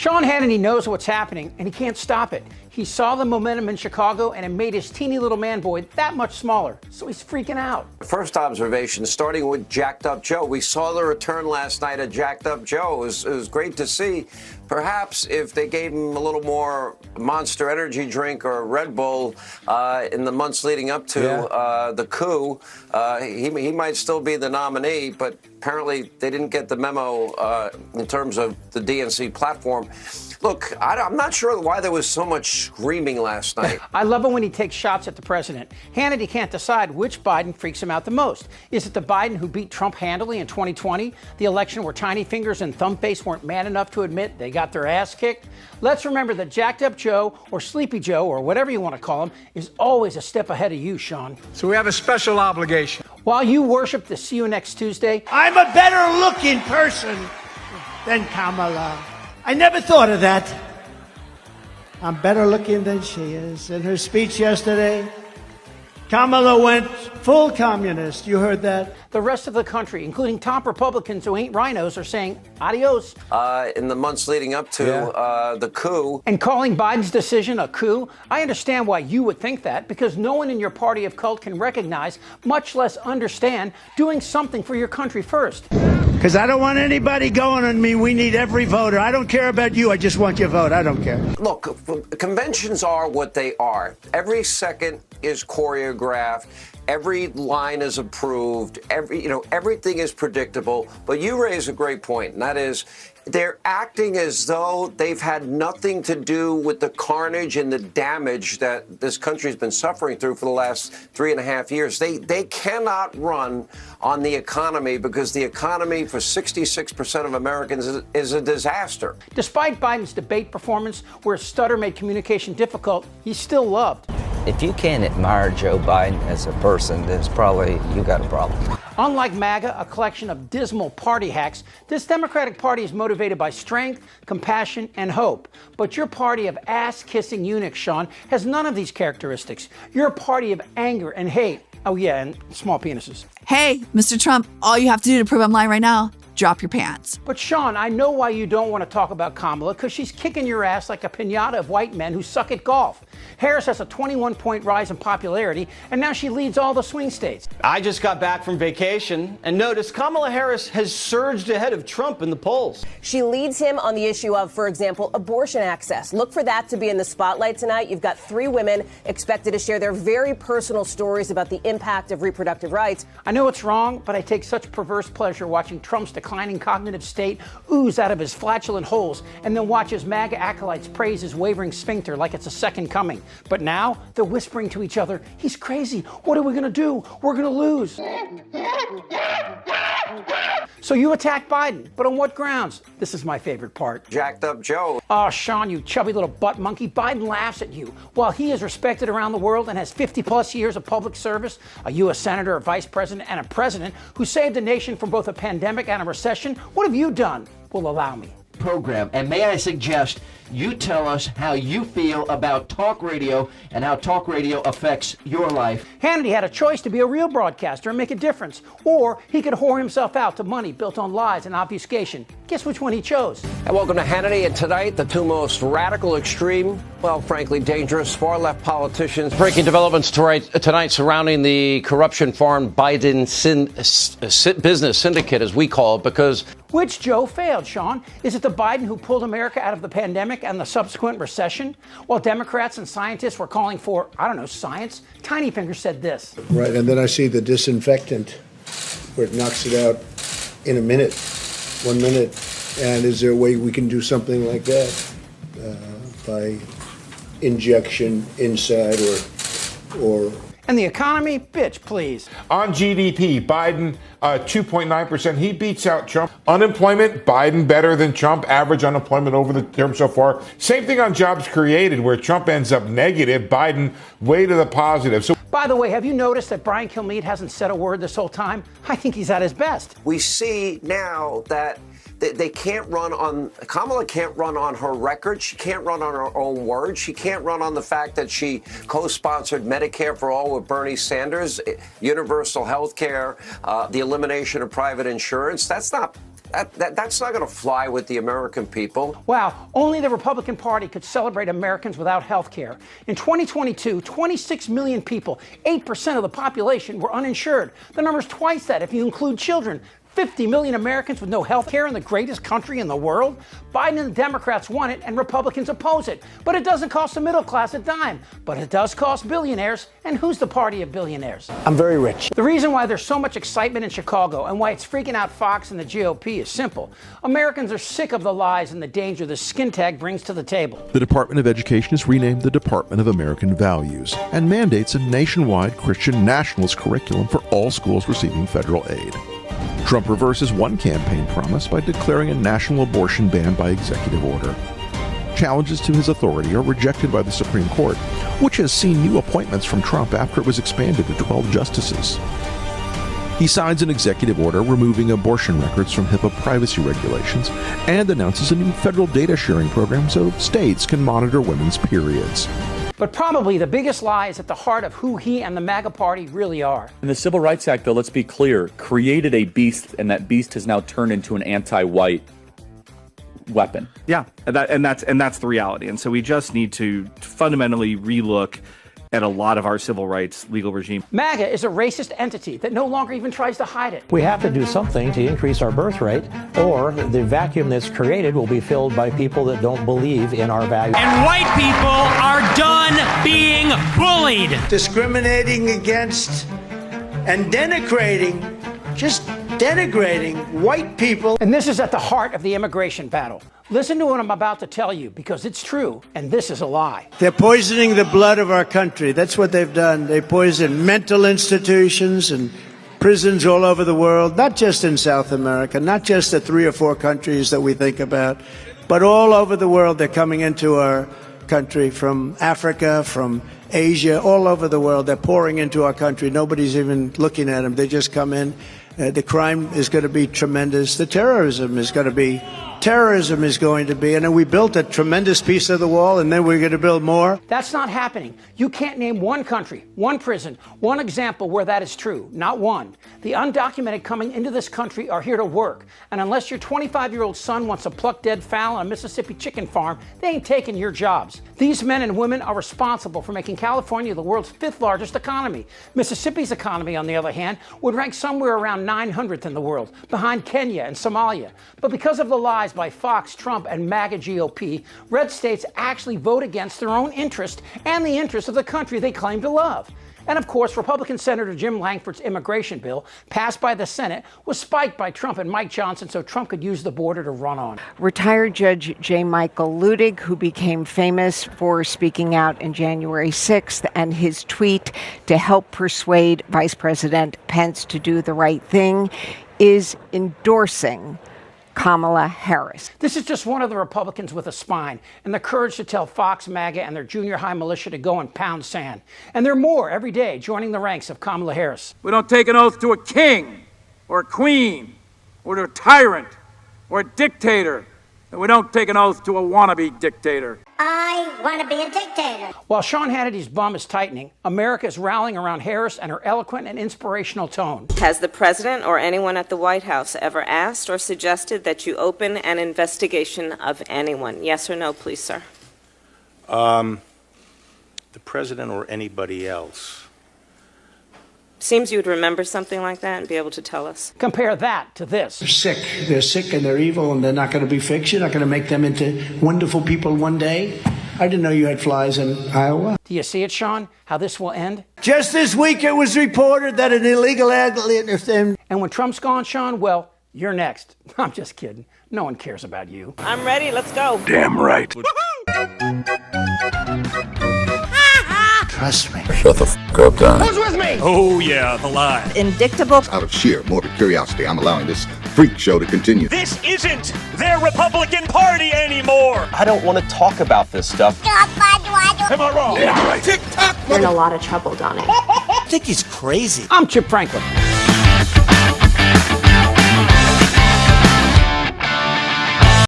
Sean Hannity knows what's happening, and he can't stop it. He saw the momentum in Chicago, and it made his teeny little man boy that much smaller, so he's freaking out. First observation, starting with Jacked Up Joe. We saw the return last night of Jacked Up Joe. It was great to see. Perhaps if they gave him a little more Monster Energy drink or Red Bull in the months leading up to the coup, he might still be the nominee, but apparently they didn't get the memo in terms of the DNC platform. Look, I'm not sure why there was so much screaming last night. I love it when he takes shots at the president. Hannity can't decide which Biden freaks him out the most. Is it the Biden who beat Trump handily in 2020, the election where Tiny Fingers and Thumbface weren't man enough to admit they got their ass kicked? Let's remember that Jacked Up Joe, or Sleepy Joe, or whatever you want to call him, is always a step ahead of you, Sean. So we have a special obligation. While you worship the See You Next Tuesday, I'm a better looking person than Kamala. I never thought of that. I'm better looking than she is. In her speech yesterday, Kamala went full communist. You heard that? the rest of the country, including top Republicans who ain't rhinos, are saying adios. In the months leading up to the coup. And calling Biden's decision a coup, I understand why you would think that, because no one in your party of cult can recognize, much less understand, doing something for your country first. Because I don't want anybody going on me. We need every voter. I don't care about you. I just want your vote. I don't care. Look, conventions are what they are. Every second is choreographed. Every line is approved. Everything is predictable. But you raise a great point, and that is they're acting as though they've had nothing to do with the carnage and the damage that this country's been suffering through for the last 3.5 years. They cannot run on the economy because the economy for 66% of Americans is a disaster. Despite Biden's debate performance, where stutter made communication difficult, he's still loved. If you can't admire Joe Biden as a person, then it's probably you got a problem. Unlike MAGA, a collection of dismal party hacks, this Democratic Party is motivated by strength, compassion, and hope. But your party of ass-kissing eunuchs, Sean, has none of these characteristics. You're a party of anger and hate. Oh, yeah, and small penises. Hey, Mr. Trump, all you have to do to prove I'm lying right now, drop your pants. But Sean, I know why you don't want to talk about Kamala, because she's kicking your ass like a piñata of white men who suck at golf. Harris has a 21-point rise in popularity, and now she leads all the swing states. I just got back from vacation and noticed Kamala Harris has surged ahead of Trump in the polls. She leads him on the issue of, for example, abortion access. Look for that to be in the spotlight tonight. You've got 3 women expected to share their very personal stories about the impact of reproductive rights. I know it's wrong, but I take such perverse pleasure watching Trump's declining cognitive state ooze out of his flatulent holes, and then watch his MAGA acolytes praise his wavering sphincter like it's a second coming. But now they're whispering to each other, he's crazy. What are we going to do? We're going to lose. So you attack Biden, but on what grounds? This is my favorite part. Jacked Up Joe. Oh, Sean, you chubby little butt monkey. Biden laughs at you. While he is respected around the world and has 50-plus years of public service, a U.S. senator, a vice president, and a president who saved the nation from both a pandemic and a recession, what have you done? Well, allow me. Program. And may I suggest you tell us how you feel about talk radio and how talk radio affects your life. Hannity had a choice to be a real broadcaster and make a difference, or he could whore himself out to money built on lies and obfuscation. Guess which one he chose? And welcome to Hannity. And tonight, the 2 most radical, extreme, well, frankly, dangerous far-left politicians. Breaking developments tonight surrounding the corruption-farmed Biden business syndicate, as we call it, because... Which Joe failed, Sean? Is it the Biden who pulled America out of the pandemic and the subsequent recession? While Democrats and scientists were calling for, I don't know, science, Tiny Fingers said this. Right, and then I see the disinfectant where it knocks it out in a minute, 1 minute. And is there a way we can do something like that by injection inside or And the economy? Bitch, please. On GDP, Biden 2.9%. He beats out Trump. Unemployment, Biden better than Trump. Average unemployment over the term so far. Same thing on jobs created, where Trump ends up negative, Biden way to the positive. So, by the way, have you noticed that Brian Kilmeade hasn't said a word this whole time? I think he's at his best. We see now that they can't run on, Kamala can't run on her record. She can't run on her own words. She can't run on the fact that she co-sponsored Medicare for All with Bernie Sanders, universal health care, the elimination of private insurance. That's not That's not going to fly with the American people. Wow, only the Republican Party could celebrate Americans without health care. In 2022, 26 million people, 8% of the population, were uninsured. The number's twice that if you include children. 50 million Americans with no health care in the greatest country in the world. Biden and the Democrats want it, and Republicans oppose it. But it doesn't cost the middle class a dime. But it does cost billionaires. And who's the party of billionaires? I'm very rich. The reason why there's so much excitement in Chicago and why it's freaking out Fox and the GOP is simple. Americans are sick of the lies and the danger the skin tag brings to the table. The Department of Education is renamed the Department of American Values and mandates a nationwide Christian nationalist curriculum for all schools receiving federal aid. Trump reverses one campaign promise by declaring a national abortion ban by executive order. Challenges to his authority are rejected by the Supreme Court, which has seen new appointments from Trump after it was expanded to 12 justices. He signs an executive order removing abortion records from HIPAA privacy regulations and announces a new federal data sharing program so states can monitor women's periods. But probably the biggest lie is at the heart of who he and the MAGA party really are. And the Civil Rights Act, though, let's be clear, created a beast, and that beast has now turned into an anti-white weapon. Yeah, and that's the reality. And so we just need to fundamentally relook at a lot of our civil rights legal regime. MAGA is a racist entity that no longer even tries to hide it. We have to do something to increase our birth rate, or the vacuum that's created will be filled by people that don't believe in our values. And white people are done being bullied. Discriminating against and just denigrating white people. And this is at the heart of the immigration battle. Listen to what I'm about to tell you, because it's true, and this is a lie. They're poisoning the blood of our country. That's what they've done. They poison mental institutions and prisons all over the world, not just in South America, not just the 3 or 4 countries that we think about, but all over the world. They're coming into our country from Africa, from Asia, all over the world. They're pouring into our country. Nobody's even looking at them. They just come in. The crime is going to be tremendous. The terrorism is going to be. And then we built a tremendous piece of the wall, and then we're going to build more. That's not happening. You can't name one country, one prison, one example where that is true. Not one. The undocumented coming into this country are here to work. And unless your 25-year-old son wants a plucked dead fowl on a Mississippi chicken farm, they ain't taking your jobs. These men and women are responsible for making California the world's 5th largest economy. Mississippi's economy, on the other hand, would rank somewhere around 900th in the world, behind Kenya and Somalia. But because of the lies by Fox, Trump, and MAGA GOP, red states actually vote against their own interest and the interest of the country they claim to love. And of course, Republican Senator Jim Langford's immigration bill, passed by the Senate, was spiked by Trump and Mike Johnson so Trump could use the border to run on. Retired Judge J. Michael Ludig, who became famous for speaking out in January 6th, and his tweet to help persuade Vice President Pence to do the right thing, is endorsing Kamala Harris. This is just one of the Republicans with a spine and the courage to tell Fox, MAGA, and their junior high militia to go and pound sand. And there are more every day joining the ranks of Kamala Harris. We don't take an oath to a king or a queen or to a tyrant or a dictator. And we don't take an oath to a wannabe dictator. I want to be a dictator. While Sean Hannity's bum is tightening, America is rallying around Harris and her eloquent and inspirational tone. Has the president or anyone at the White House ever asked or suggested that you open an investigation of anyone? Yes or no, please, sir? The president or anybody else. Seems you would remember something like that and be able to tell us. Compare that to this. They're sick and they're evil and they're not going to be fixed. You're not going to make them into wonderful people one day. I didn't know you had flies in Iowa. Do you see it, Sean, how this will end? Just this week it was reported that an illegal alien... And when Trump's gone, Sean, well, you're next. I'm just kidding. No one cares about you. I'm ready. Let's go. Damn right. Trust me. Shut the f*** up, Don. Who's with me? Oh, yeah, the lie. Indictable. Out of sheer morbid curiosity, I'm allowing this freak show to continue. This isn't their Republican Party anymore. I don't want to talk about this stuff. Am I wrong? Damn right. You're in a lot of trouble, Donnie. I think he's crazy. I'm Chip Franklin.